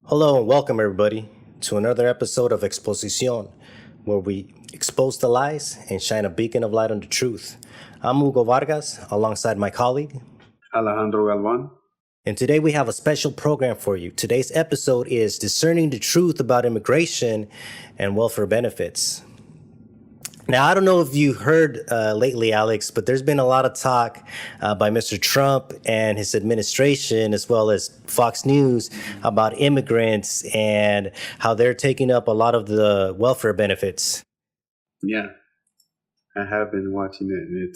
Hello and welcome everybody to another episode of Exposicion, where we expose the lies and shine a beacon of light on the truth. I'm Hugo Vargas alongside my colleague. Alejandro Galvan. And today we have a special program for you. Today's episode is Discerning the Truth About Immigration and Welfare Benefits. Now, I don't know if you heard lately, Alex, but there's been a lot of talk by Mr. Trump and his administration, as well as Fox News, about immigrants and how they're taking up a lot of the welfare benefits. Yeah, I have been watching it, and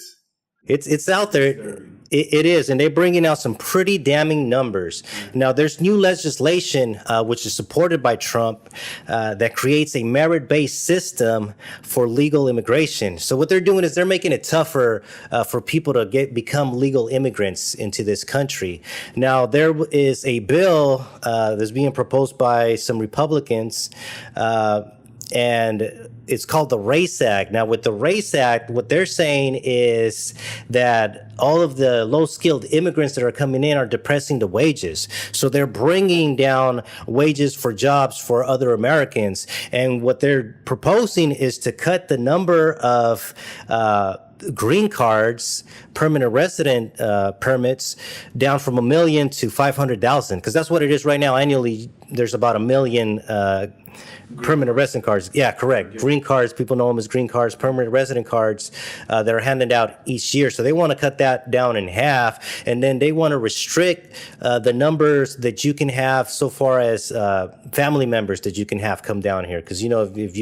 It's out there. It is, and they're bringing out some pretty damning numbers. Now, there's new legislation which is supported by Trump that creates a merit-based system for legal immigration. So what they're doing is they're making it tougher for people to become legal immigrants into this country. Now, there is a bill that's being proposed by some Republicans. And it's called the Race Act. Now, with the Race Act, what they're saying is that all of the low-skilled immigrants that are coming in are depressing the wages. So they're bringing down wages for jobs for other Americans. And what they're proposing is to cut the number of green cards, permanent resident permits, down from 1 million to 500,000, because that's what it is right now. Annually, there's about 1 million permanent resident cards. Yeah, correct. Green cards, people know them as green cards, permanent resident cards that are handed out each year. So they want to cut that down in half. And then they want to restrict the numbers that you can have so far as family members that you can have come down here. Because, you know, if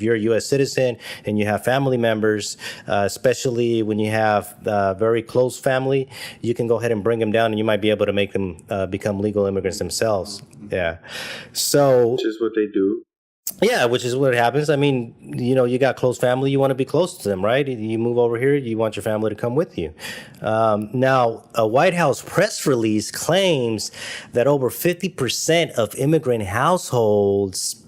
you're a U.S. citizen and you have family members, especially when you have very close family, you can go ahead and bring them down and you might be able to make them become legal immigrants themselves. Yeah. So, which is what they do. Yeah, which is what happens. I mean, you know, you got close family, you want to be close to them, right? You move over here, you want your family to come with you. Now, a White House press release claims that over 50% of immigrant households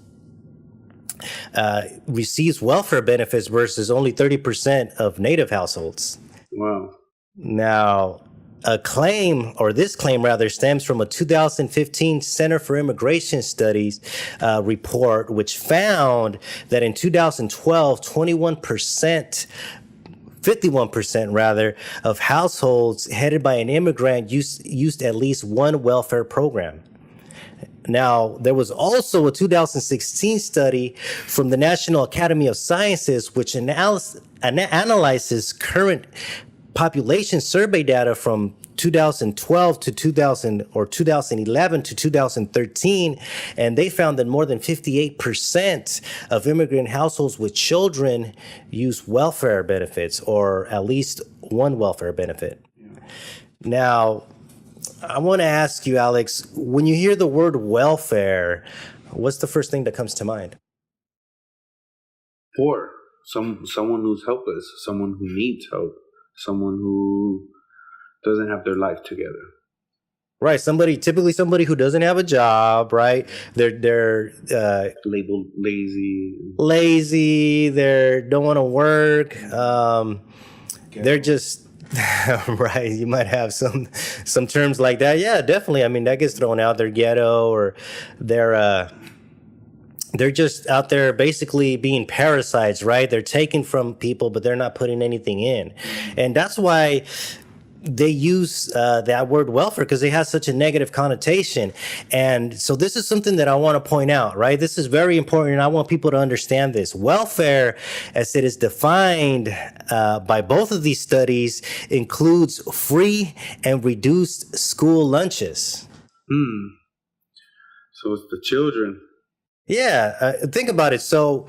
receives welfare benefits versus only 30% of native households. Wow. Now, this claim rather stems from a 2015 Center for Immigration Studies report, which found that in 2012, 51% rather, of households headed by an immigrant used at least one welfare program. Now, there was also a 2016 study from the National Academy of Sciences, which analyzes current population survey data from 2012 to 2011 to 2013, and they found that more than 58% of immigrant households with children use welfare benefits, or at least one welfare benefit. Now, I want to ask you, Alex, when you hear the word welfare, what's the first thing that comes to mind? Poor, someone who's helpless, someone who needs help, someone who doesn't have their life together. Right, typically somebody who doesn't have a job, right? They're labeled lazy. They don't want to work. They're just right. You might have some terms like that. Yeah, definitely. I mean, that gets thrown out. They're ghetto, or they're just out there basically being parasites, right? They're taking from people, but they're not putting anything in. And that's why they use that word welfare, because it has such a negative connotation. And so this is something that I want to point out, right? This is very important, and I want people to understand this. Welfare, as it is defined by both of these studies, includes free and reduced school lunches. So it's the children. Yeah, think about it. So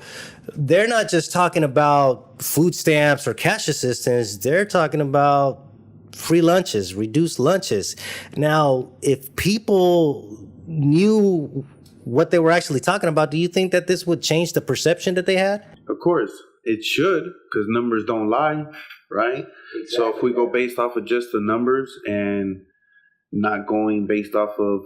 they're not just talking about food stamps or cash assistance. They're talking about free lunches, reduced lunches. Now, if people knew what they were actually talking about, do you think that this would change the perception that they had? Of course, it should, because numbers don't lie, right? Exactly. So if we go based off of just the numbers and not going based off of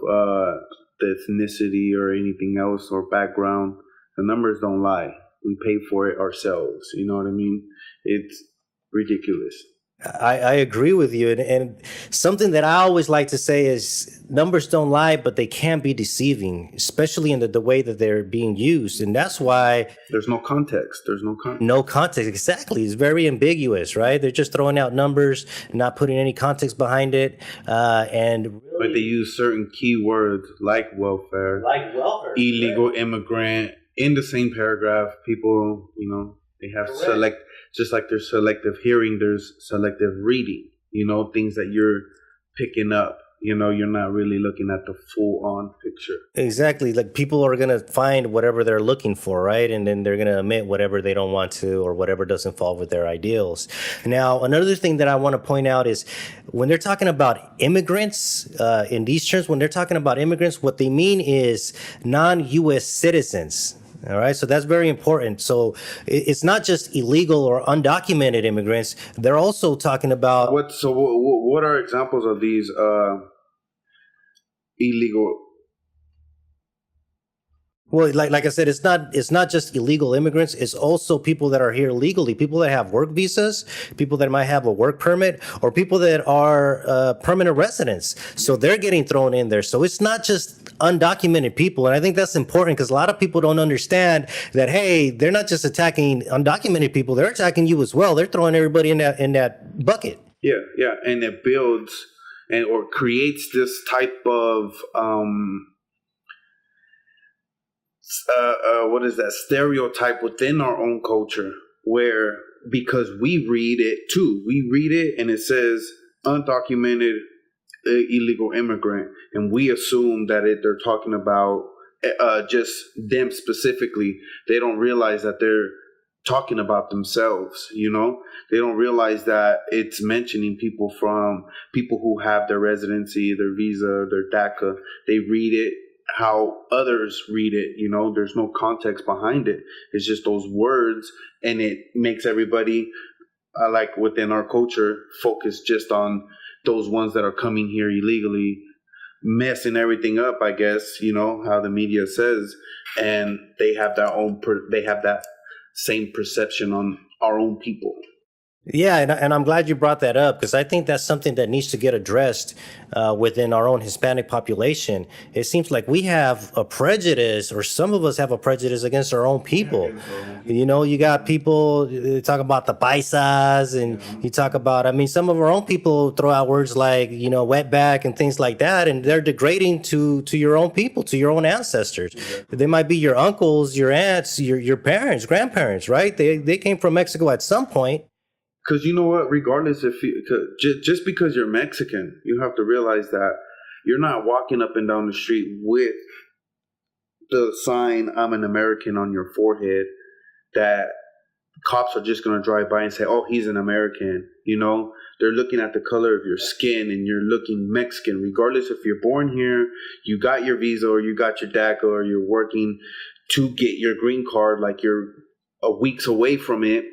the ethnicity or anything else or background, the numbers don't lie. We pay for it ourselves. You know what I mean? It's ridiculous. I agree with you. And something that I always like to say is numbers don't lie, but they can be deceiving, especially in the way that they're being used. And that's why There's no context. There's no context. no context. Exactly. It's very ambiguous, right? They're just throwing out numbers, not putting any context behind it. And But they use certain keywords like welfare, like welfare, illegal immigrant in the same paragraph. People, they have select, just like there's selective hearing, there's selective reading, things that you're picking up. You're not really looking at the full on picture. Exactly. Like people are going to find whatever they're looking for, right? And then they're going to omit whatever they don't want to or whatever doesn't fall with their ideals. Now, another thing that I want to point out is when they're talking about immigrants, in these terms, when they're talking about immigrants, what they mean is non-U.S. citizens. All right. So that's very important. So it's not just illegal or undocumented immigrants. They're also talking about What are examples of these illegal? well, like I said, it's not just illegal immigrants. It's also people that are here legally, people that have work visas, people that might have a work permit, or people that are permanent residents. So they're getting thrown in there. So it's not just undocumented people, and I think that's important because a lot of people don't understand that. Hey, they're not just attacking undocumented people; they're attacking you as well. They're throwing everybody in that bucket. Yeah, and it builds or creates this type of what is that stereotype within our own culture where because we read it and it says undocumented illegal immigrant and we assume that they're talking about just them specifically. They don't realize that they're talking about themselves. They don't realize that it's mentioning people who have their residency, their visa, their DACA. They read it how others read it. There's no context behind it. It's just those words, and it makes everybody like within our culture focus just on those ones that are coming here illegally, messing everything up, I guess, how the media says, and they have that same perception on our own people. Yeah, and I'm glad you brought that up because I think that's something that needs to get addressed within our own Hispanic population. It seems like we have a prejudice, or some of us have a prejudice against our own people. You got people talk about the paisas, and you talk about, I mean, some of our own people throw out words like, wetback and things like that, and they're degrading to your own people, to your own ancestors. They might be your uncles, your aunts, your parents, grandparents, right? They came from Mexico at some point. Because you know what, regardless just because you're Mexican, you have to realize that you're not walking up and down the street with the sign "I'm an American" on your forehead that cops are just going to drive by and say, "Oh, he's an American." They're looking at the color of your skin and you're looking Mexican. Regardless if you're born here, you got your visa or you got your DACA or you're working to get your green card, like you're weeks away from it.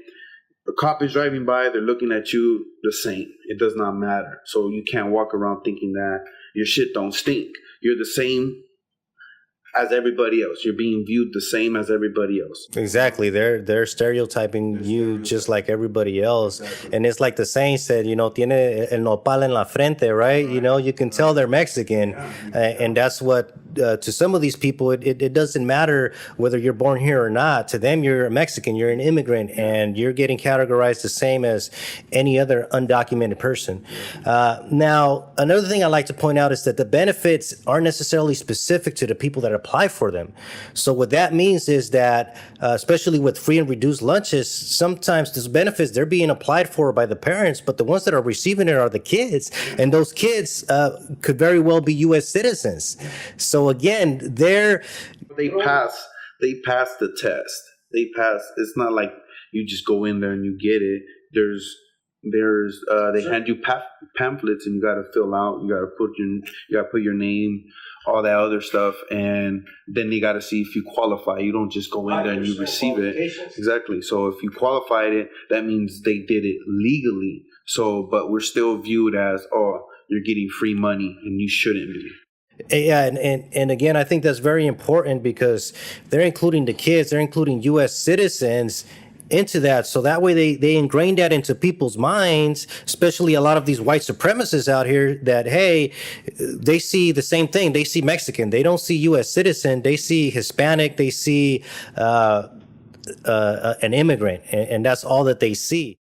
A cop is driving by, they're looking at you the same. It does not matter. So you can't walk around thinking that your shit don't stink. You're the same as everybody else. You're being viewed the same as everybody else. Exactly. They're stereotyping you just like everybody else. And it's like the saying said, tiene el nopal en la frente, right? You can tell they're Mexican. And that's what, to some of these people, it doesn't matter whether you're born here or not. To them, you're a Mexican, you're an immigrant, and you're getting categorized the same as any other undocumented person. Now, another thing I like to point out is that the benefits aren't necessarily specific to the people that apply for them. So what that means is that, especially with free and reduced lunches, sometimes those benefits, they're being applied for by the parents, but the ones that are receiving it are the kids. And those kids could very well be U.S. citizens. So again, they pass the test. It's not like you just go in there and you get it. They hand you pamphlets and you got to fill out. You got to put your name, all that other stuff, and then they got to see if you qualify. You don't just go in there and you receive it. Exactly. So if you qualified it, that means they did it legally. So, but we're still viewed as, oh, you're getting free money and you shouldn't be. Yeah, and again, I think that's very important because they're including the kids, they're including U.S. citizens into that. So that way they ingrain that into people's minds, especially a lot of these white supremacists out here that, hey, they see the same thing. They see Mexican. They don't see U.S. citizen. They see Hispanic. They see an immigrant. And that's all that they see.